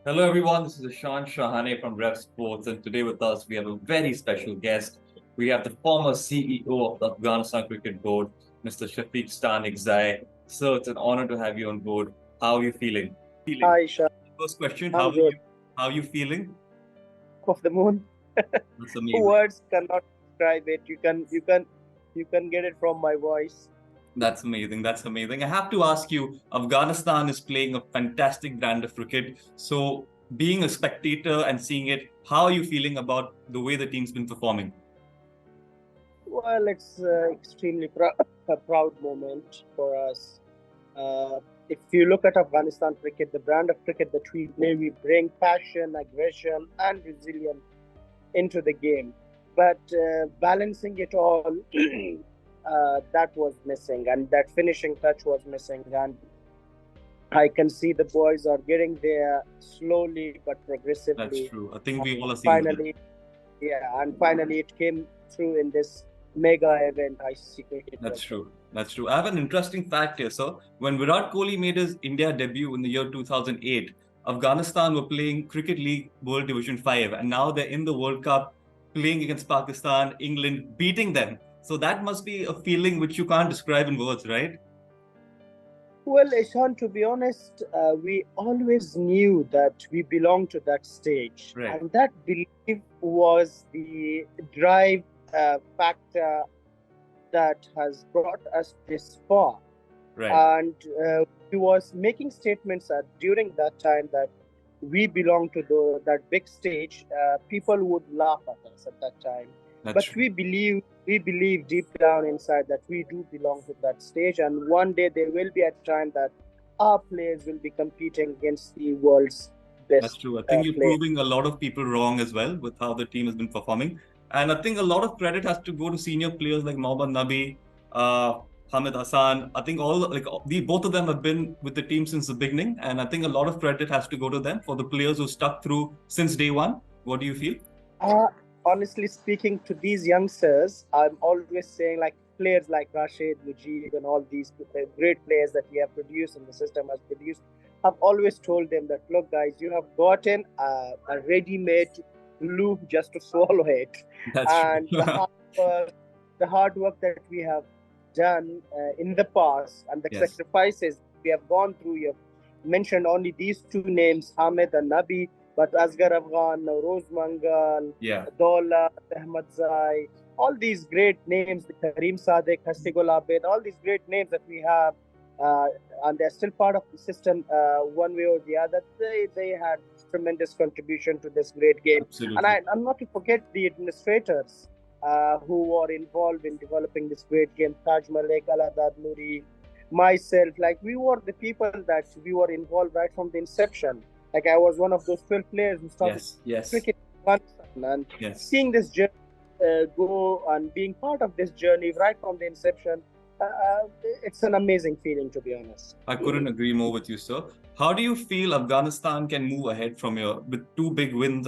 Hello, everyone. This is Ashan Shahane from Revsportz, and today with us we have a very special guest. We have the former CEO of the Afghanistan Cricket Board, Mr. Shafiq Stanikzai. So it's an honor to have you on board. How are you feeling? Hi, Isha. First question: How I'm are good. you? How are you feeling? Of the moon. That's amazing. Words cannot describe it. You can get it from my voice. That's amazing. That's amazing. I have to ask you: Afghanistan is playing a fantastic brand of cricket. So, being a spectator and seeing it, how are you feeling about the way the team's been performing? Well, it's extremely a proud moment for us. Uh, if you look at Afghanistan cricket, the brand of cricket that we play, we bring passion, aggression, and resilience into the game. But balancing it all, that was missing, and that finishing touch was missing. And I can see the boys are getting there slowly but That's progressively. true. I think we all are seeing that. Finally, yeah, and finally it came through in this mega event, ICC Cricket That's World Cup. true. That's true. I have an interesting fact here, sir. When Virat Kohli made his India debut in the year 2008, Afghanistan were playing Cricket League World Division 5, and now they're in the World Cup playing against Pakistan, England, beating them. So that must be a feeling which you can't describe in words, right? Well, Ishan, to be honest, we always knew that we belonged to that stage, Right. and that belief was the drive factor that has brought us this far. Right. And he was making statements during that time that we belong to that big stage. People would laugh at us at that time, That's but true. we believe deep down inside that we do belong to that stage, and one day there will be a time that our players will be competing against the world's That's best true. I think you're players. proving a lot of people wrong as well with how the team has been performing. And I think a lot of credit has to go to senior players like Mohammad Nabi, uh, Hamid Hassan. I think the both of them have been with the team since the beginning, and I think a lot of credit has to go to them for the players who stuck through since day one. What do you feel? Uh, Honestly speaking, to these youngsters, I'm always saying like players like Rashid, Mujib, and all these great players that we have produced and the system has produced. I've always told them that look, guys, you have gotten a ready-made glue just to swallow it, That's true. and the hard work that we have done in the past and the Yes. sacrifices we have gone through. You have mentioned only these two names, Hamid and Nabi, but Asghar Afghan, Rose Mangal, Yeah. Dola, Ahmad Zai, all these great names, Kareem Sadek, Hastigul Abed, all these great names that we have, uh, and they're still part of the system one way or the other. They had tremendous contribution to this great game. And Absolutely. I'm not to forget the administrators who were involved in developing this great game, Taj Malik, Aladad Nuri, myself. Like, we were the people that we were involved right from the inception. Like, I was one of those 12 players who started Yes. Yes. cricket in Afghanistan, and Yes. seeing this journey go and being part of this journey right from the inception, it's an amazing feeling, to be honest. I couldn't agree more with you, sir. How do you feel Afghanistan can move ahead from here with two big wins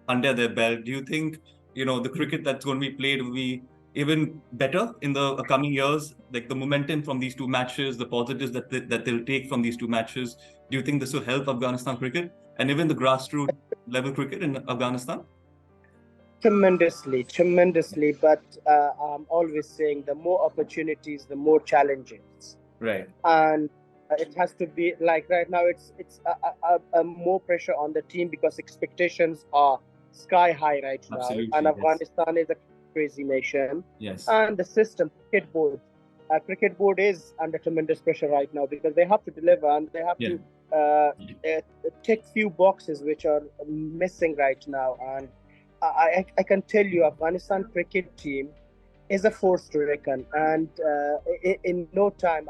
under their belt? Do you think, the cricket that's going to be played will be even better in the coming years? Like the momentum from these two matches, the positives that they'll take from these two matches. Do you think this will help Afghanistan cricket and even the grassroots level cricket in Afghanistan? Tremendously, tremendously. But I'm always saying the more opportunities, the more challenges. Right. And it has to be like right now it's a more pressure on the team because expectations are sky high right now, and Absolutely. Yes. Afghanistan is a crazy nation, Yes. and the system cricket board is under tremendous pressure right now because they have to deliver and they have Yeah. to uh, uh, tick few boxes which are missing right now. And I can tell you Afghanistan cricket team is a force to reckon. And in no time,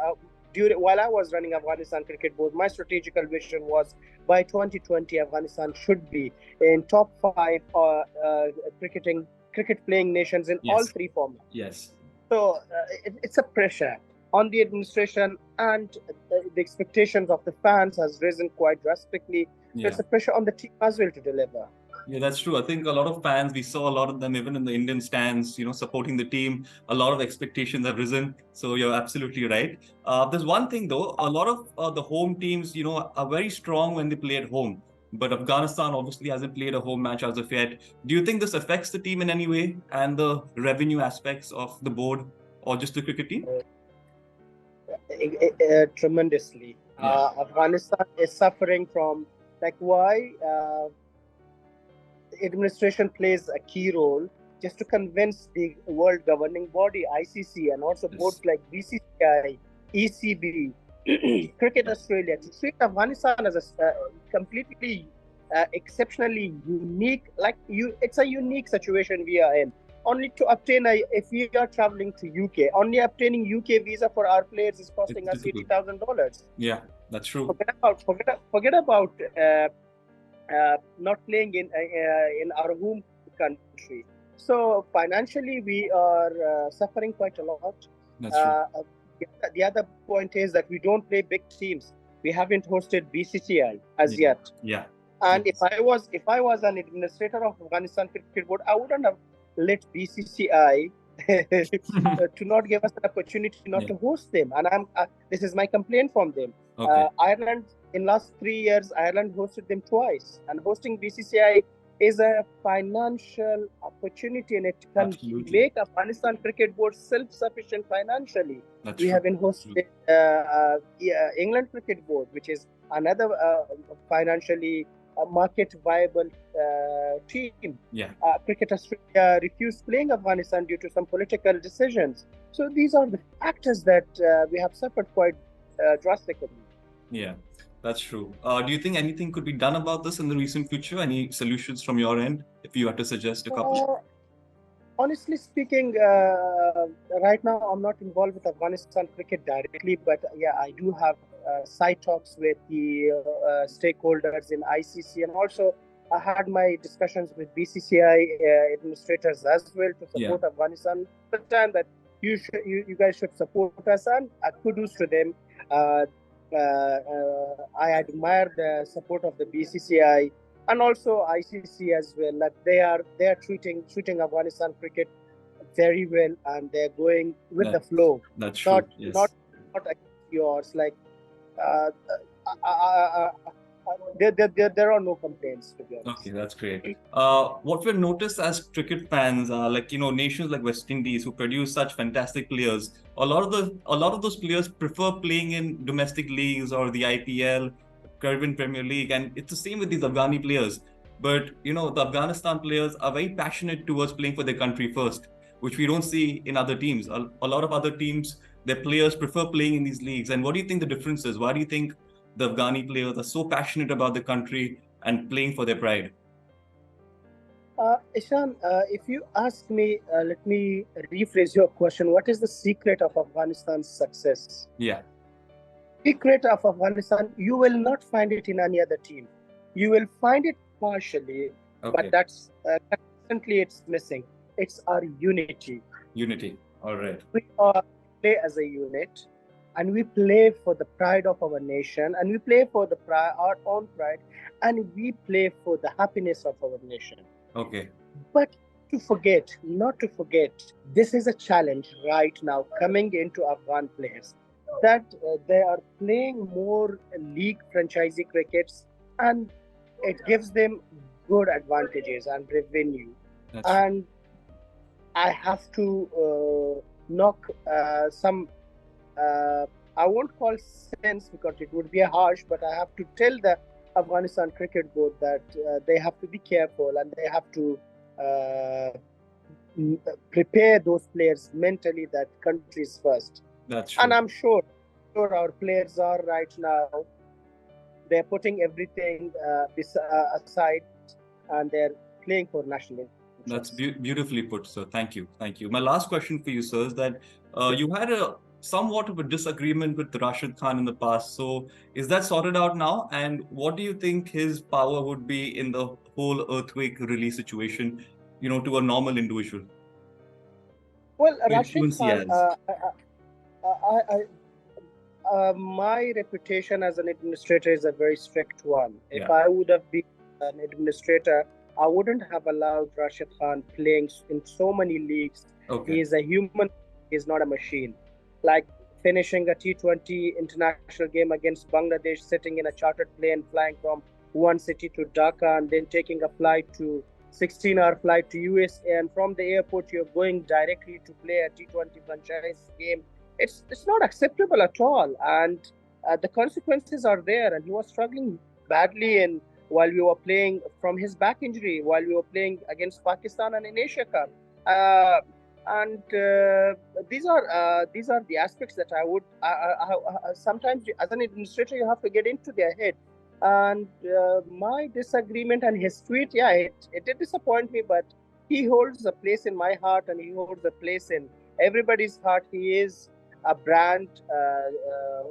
while I was running Afghanistan Cricket Board, my strategical vision was by 2020, Afghanistan should be in top five cricket playing nations in all Yes. three formats. Yes. So it's a pressure on the administration, and the expectations of the fans has risen quite drastically. So Yeah. it's a pressure on the team as well to deliver. Yeah, that's true. I think a lot of fans, we saw a lot of them even in the Indian stands, supporting the team. A lot of expectations have risen. So you're absolutely right. There's one thing though, a lot of the home teams, are very strong when they play at home. but Afghanistan obviously hasn't played a home match as of yet. Do you think this affects the team in any way and the revenue aspects of the board or just the cricket team? Tremendously. Yeah. Afghanistan is suffering from, like, why administration plays a key role just to convince the world governing body, ICC, and also boards Yes. like BCCI, ECB, Cricket Yeah. Australia, to treat Afghanistan as a completely exceptionally unique, it's a unique situation we are in. Only to obtain if we are traveling to UK, only obtaining UK visa for our players is It's costing us difficult. $80,000. Yeah, that's true. Forget about not playing in our home country. So financially, we are suffering quite a lot. That's true. The other point is that we don't play big teams. We haven't hosted BCCI as Yeah. yet. Yeah. And Yes. if I was an administrator of Afghanistan Cricket Board, I wouldn't have let BCCI to not give us an opportunity not Yeah. to host them. And this is my complaint from them. Okay. Ireland, in last 3 years, Ireland hosted them twice, and hosting BCCI is a financial opportunity, and it can Absolutely. make Afghanistan Cricket Board self-sufficient financially. That's We true. have been hosted England Cricket Board, which is another financially market viable team. Yeah. Cricket Australia refused playing Afghanistan due to some political decisions. So these are the factors that we have suffered quite drastically. Yeah, that's true. Do you think anything could be done about this in the recent future? Any solutions from your end, if you had to suggest a couple? Honestly speaking, right now I'm not involved with Afghanistan cricket directly, but yeah, I do have side talks with the stakeholders in ICC, and also I had my discussions with BCCI administrators as well to Yeah. support Afghanistan. The time that you guys should support us, and kudos to them. I admire the support of the BCCI and also ICC as well. Like they are treating Afghanistan cricket very well, and they're going with the flow. That's true. Yes. Not against yours. Like uh, there are no complaints, to be honest. Okay, that's great. What we've noticed as cricket fans are like, nations like West Indies who produce such fantastic players. A lot of those players prefer playing in domestic leagues or the IPL, Caribbean Premier League, and it's the same with these Afghani players. But the Afghanistan players are very passionate towards playing for their country first, which we don't see in other teams. A lot of other teams, their players prefer playing in these leagues. And what do you think the difference is? Why do you think the Afghani players are so passionate about the country and playing for their pride? Ishan, if you ask me, let me rephrase your question. What is the secret of Afghanistan's success? Yeah. Secret of Afghanistan, you will not find it in any other team. You will find it partially, but that's consistently it's missing. It's our unity. Unity. All right. We play as a unit, and we play for the pride of our nation, and we play for our own pride, and we play for the happiness of our nation. Okay. But not to forget, this is a challenge right now coming into Afghan players, that they are playing more league franchisee crickets, and it gives them good advantages and revenue. And I have to knock some, I won't call sense because it would be harsh, but I have to tell the Afghanistan Cricket Board that they have to be careful, and they have to prepare those players mentally that country is first. That's true. And I'm sure our players are right now. They're putting everything aside, and they're playing for national interest. That's beautifully put, sir. Thank you. Thank you. My last question for you, sir, is that you had a somewhat of a disagreement with Rashid Khan in the past. So is that sorted out now? And what do you think his power would be in the whole earthquake relief situation, to a normal individual? Well, Rashid Khan, my reputation as an administrator is a very strict one. Yeah. If I would have been an administrator, I wouldn't have allowed Rashid Khan playing in so many leagues. Okay. He is a human, he is not a machine. Like finishing a T20 international game against Bangladesh, sitting in a chartered plane, flying from one city to Dhaka and then taking a flight to 16-hour flight to USA, and from the airport you're going directly to play a T20 franchise game. It's not acceptable at all, and the consequences are there. And he was struggling badly in while we were playing from his back injury while we were playing against Pakistan and in Asia Cup. Uh, and these are the aspects that I would sometimes as an administrator you have to get into their head. And my disagreement and his tweet, yeah, it did disappoint me, but he holds a place in my heart and he holds a place in everybody's heart. He is a brand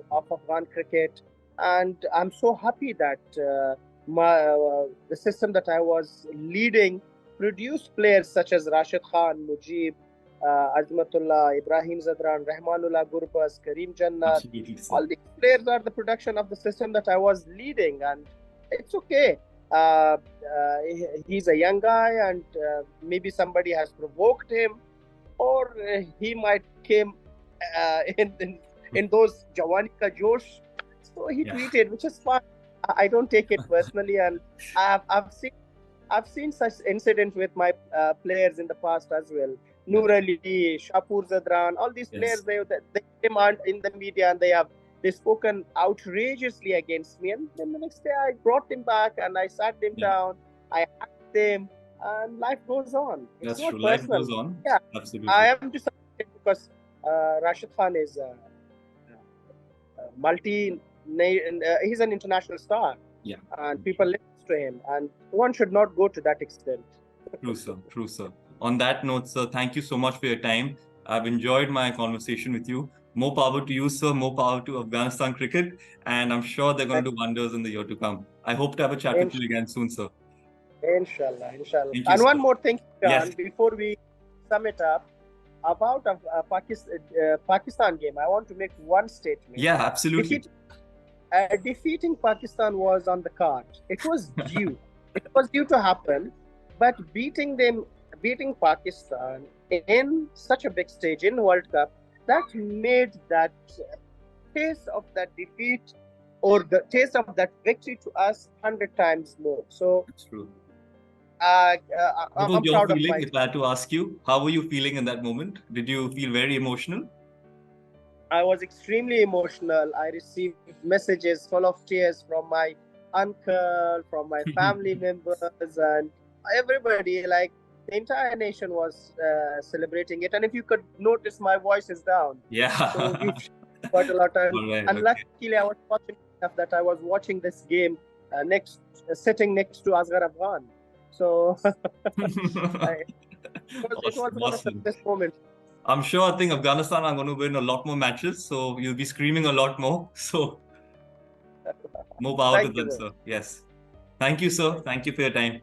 of Afghan cricket, and I'm so happy that the system that I was leading produced players such as Rashid Khan, Mujib, Azmatullah, Ibrahim Zadran, Rahmanullah Gurbas, Kareem Jannat. Absolutely, sir. All these players are the production of the system that I was leading, and it's okay. He's a young guy, and maybe somebody has provoked him, or he might came in those Jawani ka Josh. So he tweeted, which is fine. I don't take it personally, and I've seen such incidents with my players in the past as well. Noor Ali, Shapur Zadran, all these players, they came out in the media and they spoken outrageously against me. And then the next day I brought them back and I sat them down, I asked them, and life goes on. That's true. Life goes on. Yeah, absolutely. I am disappointed because Rashid Khan is he's an international star. Yeah. And people listen to him, and one should not go to that extent. True, sir. True, sir. On that note, sir, thank you so much for your time. I've enjoyed my conversation with you. More power to you, sir. More power to Afghanistan cricket. And I'm sure they're going to do wonders in the year to come. I hope to have a chat with you again soon, sir. Inshallah. Thank you, And sir. one more thing, John, Yes. before we sum it up, about Pakistan game, I want to make one statement. Yeah, absolutely. Defeating Pakistan was on the card. It was due. It was due to happen. But beating Pakistan in such a big stage in World Cup, that made that taste of that defeat or the taste of that victory to us 100 times more. So That's true. I'm What was your proud of feeling, myself. if I had to ask you? How were you feeling in that moment? Did you feel very emotional? I was extremely emotional. I received messages full of tears from my uncle, from my family members, and everybody. Like the entire nation was celebrating it. And if you could notice, my voice is down. Yeah. So we've quite a lot. And luckily, I was fortunate enough that I was watching this game sitting next to Asghar Afghan. So it was one of the best moments. I'm sure I think Afghanistan are going to win a lot more matches, so you'll be screaming a lot more. So more power to them, sir. Yes. Thank you, sir. Thank you for your time.